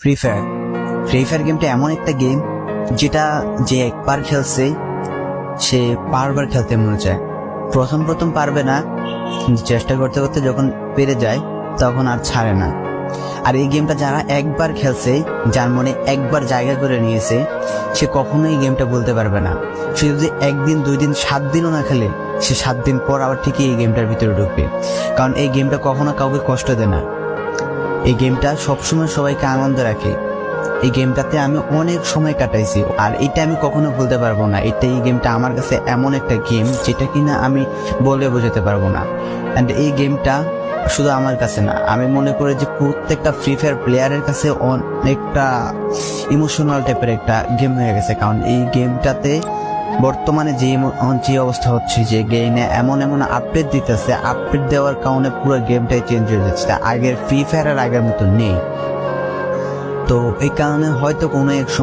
Free fire গেমটা এমন একটা গেম যেটা যে একবার খেলছে সে বারবার খেলতে মনে চায়। প্রথম পারবে না, চেষ্টা করতে করতে যখন পেরে যায় তখন আর ছাড়ে না। আর এই গেমটা যারা একবার খেলছে, যার মনে একবার জায়গা করে নিয়েছে, সে কখনোই এই গেমটা বলতে পারবে না। সে যদি 1 দিন 2 দিন 7 দিনও না খেলে, সে 7 দিন পর আবার ঠিকই এই গেমটার ভিতরে ঢুকবে। কারণ এই গেমটা কখনো কাউকে কষ্ট দেয় না। এই গেমটা সবসময় সবাইকে আনন্দ রাখে। এই গেমটাতে আমি অনেক সময় কাটাইছি, আর এটা আমি কখনো ভুলতে পারবো না। এই গেমটা আমার কাছে এমন একটা গেম যেটা কিনা আমি বলে বোঝাতে পারবো না। অ্যান্ড এই গেমটা শুধু আমার কাছে না, আমি মনে করি যে প্রত্যেকটা ফ্রি ফায়ার প্লেয়ারের কাছে অনেকটা ইমোশনাল টাইপের একটা গেম হয়ে গেছে। কারণ এই গেমটাতে বর্তমানে যে অবস্থা হচ্ছে, যে গেমে এমন আপডেট দিতেছে, আপডেট দেওয়ার কারণে পুরো গেমটাই চেঞ্জ হয়ে যাচ্ছে। আগের ফ্রি ফায়ার আর আগের মতো নেই। তো এই কারণে হয়তো কোনো এক সময়